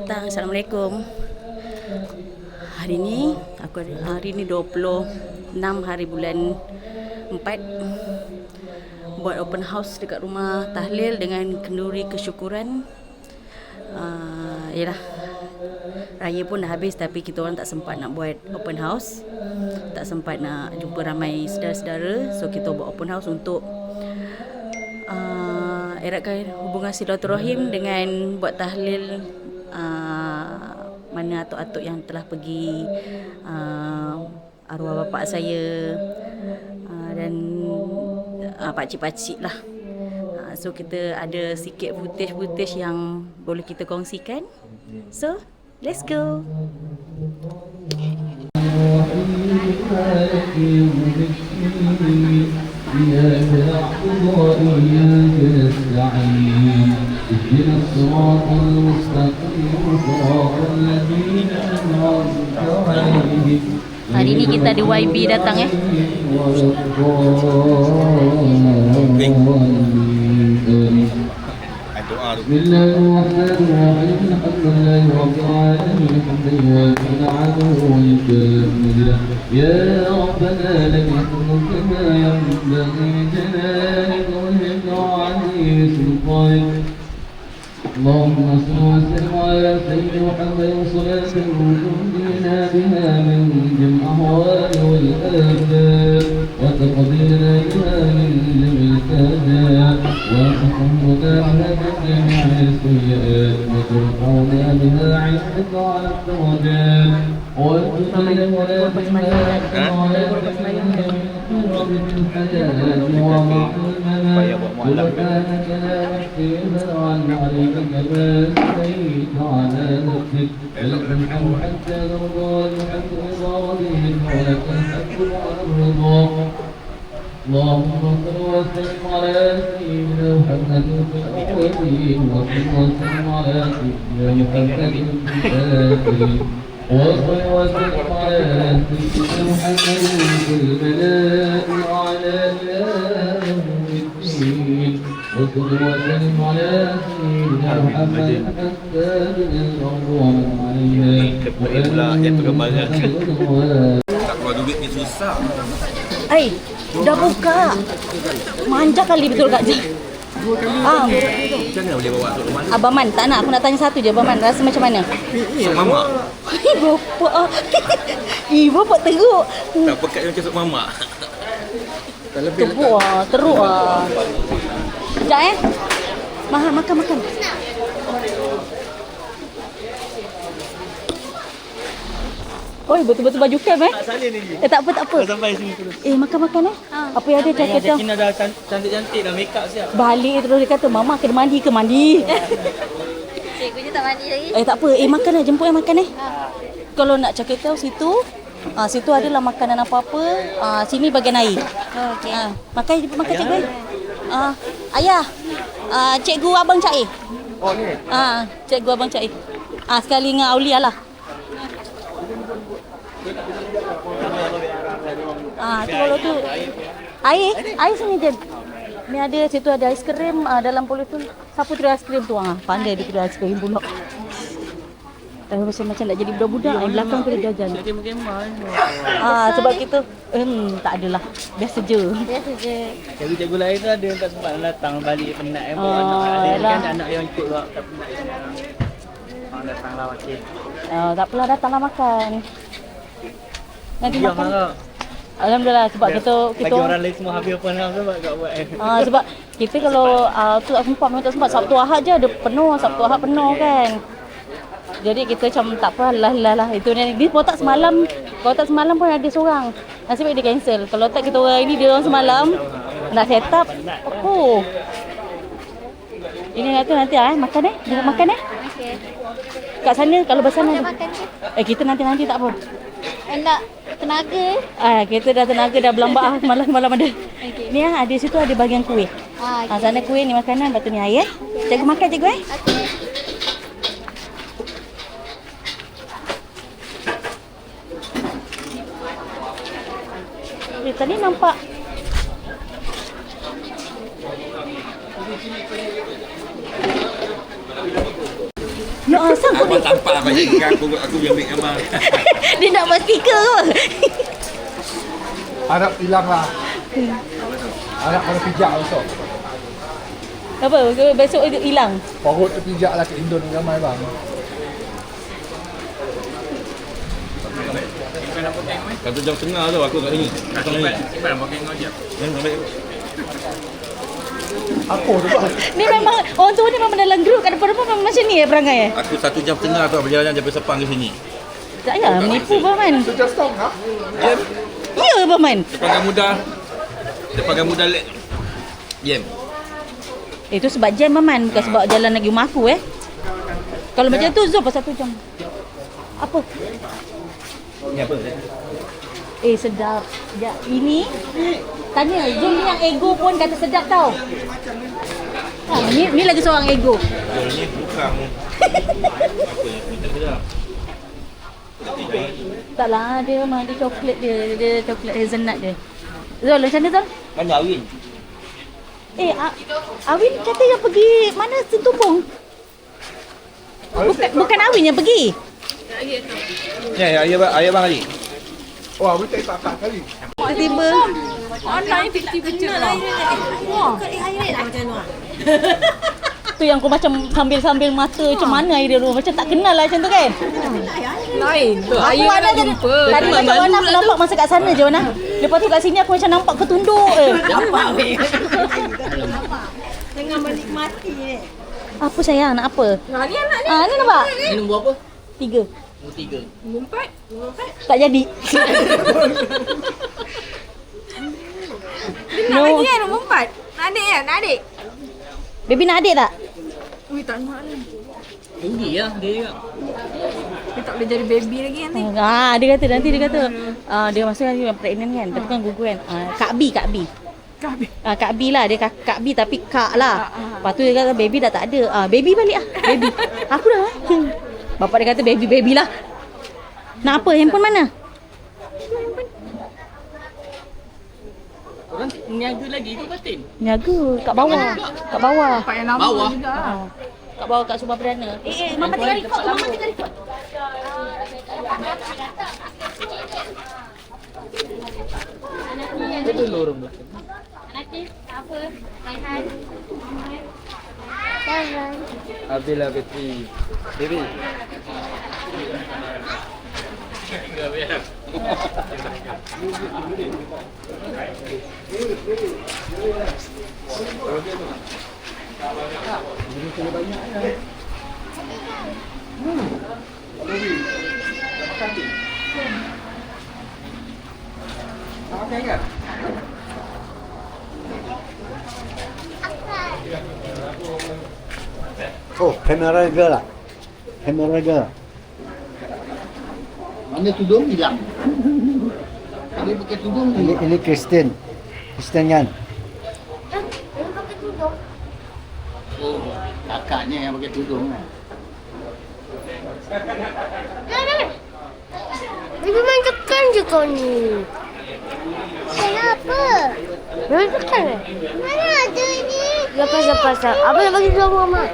petang. Assalamualaikum. Hari ni 26 hari bulan 4 buat open house dekat rumah Tahlil dengan kenduri kesyukuran. Yalah, raya pun dah habis tapi kita orang tak sempat nak buat open house. Tak sempat nak jumpa ramai saudara-saudara. So kita buat open house untuk eratkan hubungan silaturahim dengan buat tahlil mana atuk-atuk yang telah pergi, arwah bapa saya, dan pakcik-pakcik lah. So kita ada sikit footage yang boleh kita kongsikan. So let's go. إياك نعبد وإياك نستعين اهدنا الصراط المستقيم صراط الذين أنعمت عليهم. Hari ni kita ada YB datang بسم الله الرحمن الرحيم الحمد لله رب العالمين حمدا يوافي نعمه ويكافئ يا ربنا لك الحمد كما ينبغي لجلالك وجهك وعظيم سلطانك اللهم صل وسلم على سيدنا محمد صلاة تنجينا بها من جميع الأهوال والآفات وتقضينا بها من جميع الكادات وتحمدنا على جميع السيئات وترفعنا بها عندك على الدرجات وتسلمنا بها على الحياة ومع الممات سبحانك لا نحصي ثناء عليك كما أثنيت على نفسك ولك الحمد حتى ترضى ولك رضا ولك الحمد بعد الرضا اللهم صل وسلم على سيدنا محمد في الأولين وصل وسلم على سيدنا محمد في الآخرين وصل وسلم على سيدنا محمد في الملائكة وعلى إله الدين وصل وسلم على سيدنا محمد حتى بالأرض ومن عليها Tak keluar duit ni susah. Dah buka. Manja kali betul Kak Jah. Macam mana boleh bawa tu rumah? Abang Man, tak nak. Aku nak tanya satu je. Abang Man, rasa macam mana? Sok mamak. Bapak. Bapak teruk. Tak pekat macam sok mamak. Teruk teruk Sekejap Makan. Oi, betul-betul baju camp Tak salin lagi. tak apa. Sampai sini terus. Makan Apa yang ada dah kata Kina dah cantik-cantik dah, make up siap. balik terus dia kata mama kena mandi ke mandi. Cikgu je tak mandi lagi. Tak apa. Makan jemput makan Kalau nak cakap tahu situ situ adalah makanan apa-apa. Sini bagian air. Okey. Makan cikgu. Ayah. Cikgu abang Cak Oh ni. Cikgu abang Cak sekali dengan Aulia lah. Tu kalau tu air sini je. Ni ada situ ada aiskrim dalam polythene. Siapa tu aiskrim tu? Pandai dia tu aiskrim pula. Macam nak jadi budak-budak yang belakang tu dia jajan. Sebab kita tak adalah. Biasa je. Cikgu-cikgu lain tu ada yang tak sempat datang balik penat bawa anak. Ada kan anak yang ikut tak penat. Datanglah wakil. Tak apalah, datanglah makan. Nanti Dia makan. marah. Alhamdulillah sebab kita Bagi orang lain semua habis open house sebab kat buat. sebab kita kalau tu tak sempat, memang tak sempat. Sabtu Ahad je ada penuh, Sabtu Ahad penuh kan. Jadi kita macam tak apa lah. Itu ni dia tak semalam. Kalau tak semalam pun ada seorang. Nasib baik dia cancel. Kalau tak kita orang ini dia orang semalam nak set up. Ini nanti makan Jemput makan Okey. Kat sana kalau bersana Nak ada. makan ke? Kita nanti tak apa. Nak tenaga. Kita dah tenaga dah berlambak malam ada. Okey. Ni di situ ada bahagian kuih. Okey. Sana kuih, ni makanan, lepas tu ni air. Cikgu makan cikgu Okey. Tadi nampak Ya sanggup Abang ni. tampar banyak ikan aku yang ambil gambar. Dia nak buat stiker ke? Harap hilang lah. Harap kena pijak besok. Apa? Besok itu hilang. Perut tu pijak lah ke Indon ramai bang. Satu jam setengah tu aku kat sini. Simpan pakai ngojek. Apa tu bang? Ni memang orang tua ni memang dalam grup kat depan-depan memang macam ni perangai Aku 1 jam setengah tu berjalan daripada Sepang ke sini. Tak payah menipu Baman. Sejak setengah? Ya Baman. Depan muda lek. Jam. Itu sebab jam Baman, bukan sebab jalan lagi rumah aku Kalau macam tu Zul pasal 1 jam. Apa? Ni apa? Sedap. Sekejap. Ini tanya Zul ni yang ego pun kata sedap tau. Ni lagi seorang ego. Jol ni bukan. Apa yang kita sedap? Taklah dia memang dia coklat dia coklat hazelnut dia. Zul macam mana Zul? Mana Awin? Awin kata yang pergi mana Sentumbung. Bukan Awin yang pergi. Ya, ayah bang Ali. Wah, we tak kali. Tiba-tiba Online tiba-tiba lah. Wah. Air macam mana? tu yang aku macam sambil mata macam mana air dia tu macam tak kenal lah macam tu kan. Lain. Tu Aku Wana tadi macam mana aku nampak masa kat sana je Wana. Lepas tu kat sini aku macam nampak ketunduk nampak weh. Tengah menikmati ni. Apa sayang nak apa? Ni anak ni. Ni nampak? Ni nombor apa? 3. Nombor 3. Ngumpat. Tak jadi. Nak lagi kan nombor 4. Nak adik kan? Nak adik? Baby nak adik tak? Ui tak nak ni. Tinggi lah dia juga. Dia tak boleh jadi baby lagi nanti. Dia kata nanti dia kata dia maksudnya yang pregnant kan. Tapi kan gugur kan. Kak B. Kak B lah dia Kak B tapi Kak lah. Lepas tu dia kata baby dah tak ada. Baby balik baby. Aku dah. Bapak dia kata baby lah. Nak apa? Handphone mana? Orang niaga lagi ke batin? Niaga kat bawah. Kat bawah. Pak yang lama Bawah? juga. Kat bawah kat Subang Perdana. Mama tengah record. Mama tengah record. Dia tu lorong belakang. Apa? Hai. Habislah bateri. Baby. Oh, kamera girl lah. Kamera girl. Mana tudung hilang? Dia pakai tudung ni. Ini Kristen. Kristen kan? Oh, kakaknya yang pakai tudung lah. Baby main tekan je kau ni. Kenapa? Main tekan eh? Mana ada ni? Lepas. Apa yang bagi tahu mama?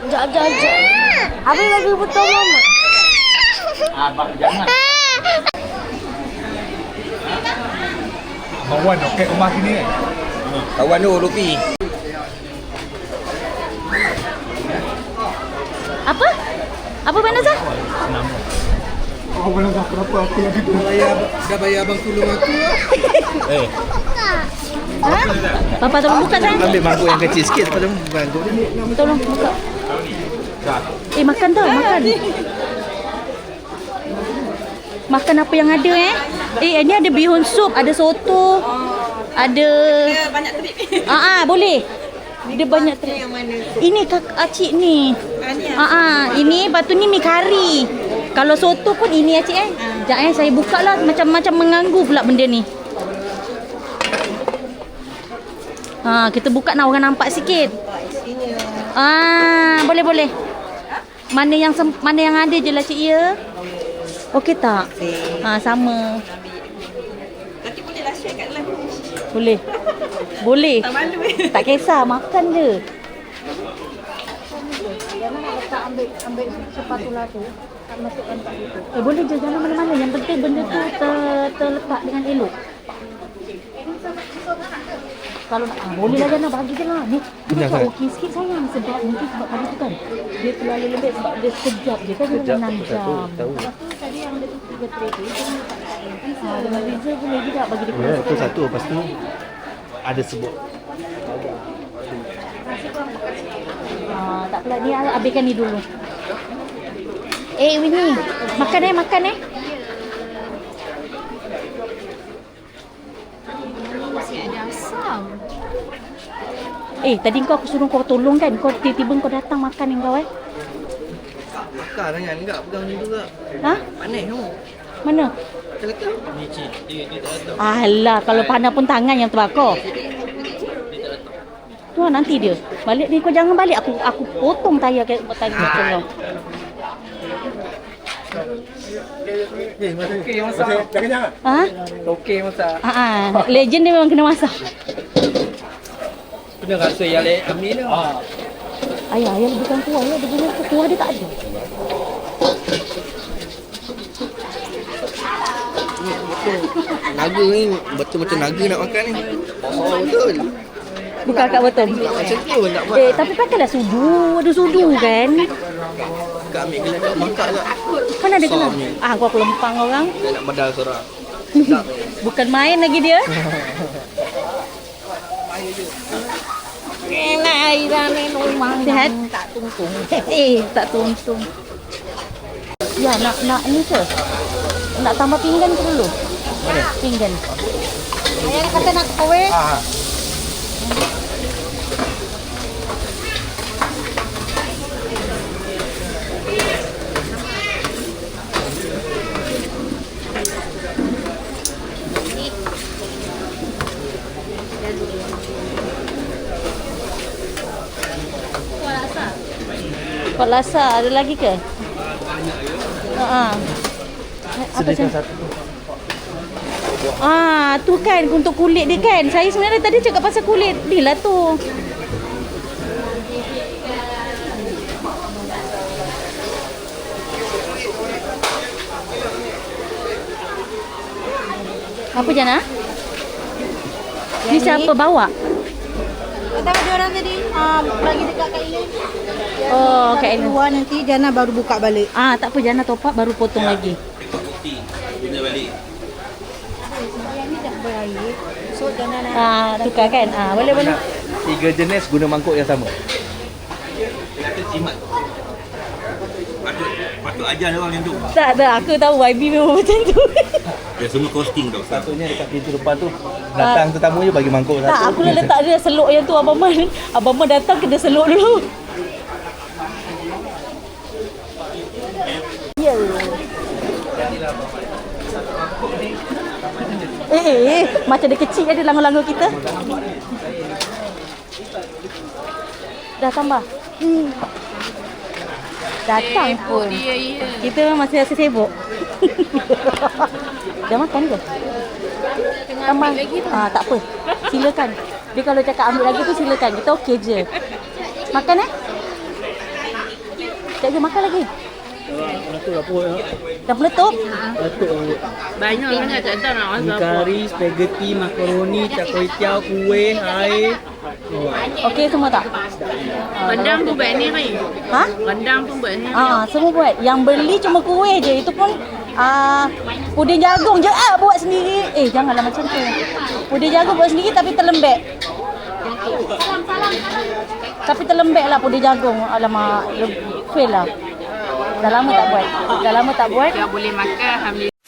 Sekejap. Apa yang bagi tahu mama? Abang jangan. Abang Wan okey rumah sini kan? Kawan tu Lupi. Apa? Apa mana Zah? Oh, benar tak kenapa aku lagi tu. Dah bayar abang tolong aku. Papa tolong buka Zah. Ambil mangkuk yang kecil sikit pada mangkuk ni. Tolong buka. Makan tau, makan. Makan apa yang ada ni ada bihun sup, ada soto, ada Banyak trip. boleh. Dia banyak trip. Ini kakak acik ni. Ini lepas tu ni mi kari. Kalau soto pun ini acik Sekejap saya buka lah macam mengganggu pula benda ni. Kita buka nak orang nampak sikit. Boleh. Mana yang ada je lah cik ya. Okey tak? Sama. Nanti bolehlah share kat live. Boleh. Tak malu Tak kisah, makan je. ambil sepatula tu, tak masukkan kat situ. Boleh je, jangan mana-mana. Yang penting benda tu terletak dengan elok. Kalau nak, boleh lah Jana, bagi je lah. Ni, kita cakap okey sikit sayang. Sebab mungkin sebab tadi tu kan, dia terlalu lembek sebab dia sekejap je kan, dia 6 jam. Lepas tu tadi yang dia tu 3 tray tu, dia letak dengan freezer boleh juga bagi dia kurang. Itu satu, lepas tu ada sebut. Tak apalah, ni habiskan ni dulu. Winnie, makan eh. Masih ada asam. Tadi kau aku suruh kau tolong kan, kau tiba-tiba kau datang makan yang kau Makan dengan enggak pegang ni juga. Ha? Panas tu. Mana? Letak. Ni cik, dia tak letak. Alah, kalau pandai pun tangan yang terbakar. Tu lah nanti dia. Balik ni kau jangan balik, aku potong tayar tadi macam kau. Okey masak. Jangan. Ha? Okey masak. Legend dia memang kena masak. Kena rasa yang ambil tu. Ayah bukan kuah, dia punya kuah dia tak ada. Naga ni betul macam naga nak makan ni. Oh betul. Bukan kat betul. Macam tu pun tak buat. Tapi pakailah sudu, ada sudu kan. Kak ambil gelas tu makan tak. Mana ada gelas? Aku lempang orang. Dia nak badal seorang. Bukan main lagi dia. Sihat? Tak tungtung. Tak tungtung. Ya, nak ni ke? Nak tambah pinggan ke dulu? Mana? Pinggan. Ayah kata nak kowe. Kuah lasa ada lagi ke? Sediakan satu. Tu kan untuk kulit dia kan. Saya sebenarnya tadi cakap pasal kulit ni lah tu. Apa Jana? Ni siapa bawa? Ada orang tadi bagi dekat Kak Ilin. Oh, Kak Ellen. Keluar nanti Jana baru buka balik. Tak apa, Jana top up baru potong lagi. Bukti. Guna balik. Yang ni dah berair. So Jana nak Tukar kan? Boleh. 3 jenis guna mangkuk yang sama. Dia kata jimat. Patut ajar orang macam tu. Tak, aku tahu YB memang macam tu. Dia semua costing tau. Satunya dekat pintu depan tu. Datang tetamu je bagi mangkuk satu. Tak, aku dah letak dia selok yang tu Abang Man. Abang Man datang kena selok dulu. Ya. Macam dia kecil ada langgar-langgar kita. Dah tambah. Datang pun. Kita masih rasa sibuk. Dah makan ke? Tambah lagi tu. Tak apa. Silakan. Dia kalau cakap ambil lagi tu silakan. Kita okey je. Makan Sekejap je makan lagi. Meletup apa? Dah meletup? Meletup. banyak sangat tak tahu nak masak apa. Kari, spaghetti, makaroni, char kway teow, kuih, air. Okey semua tak? Rendang pun buat ni kan? Ha? Rendang pun buat ni. Semua buat. Yang beli cuma kuih je. Itu pun puding jagung je buat sendiri. Janganlah macam tu. Puding jagung buat sendiri tapi terlembek. Tapi terlembek lah puding jagung. Alamak, fail lah. Dah lama tak buat. Tak boleh makan, alhamdulillah.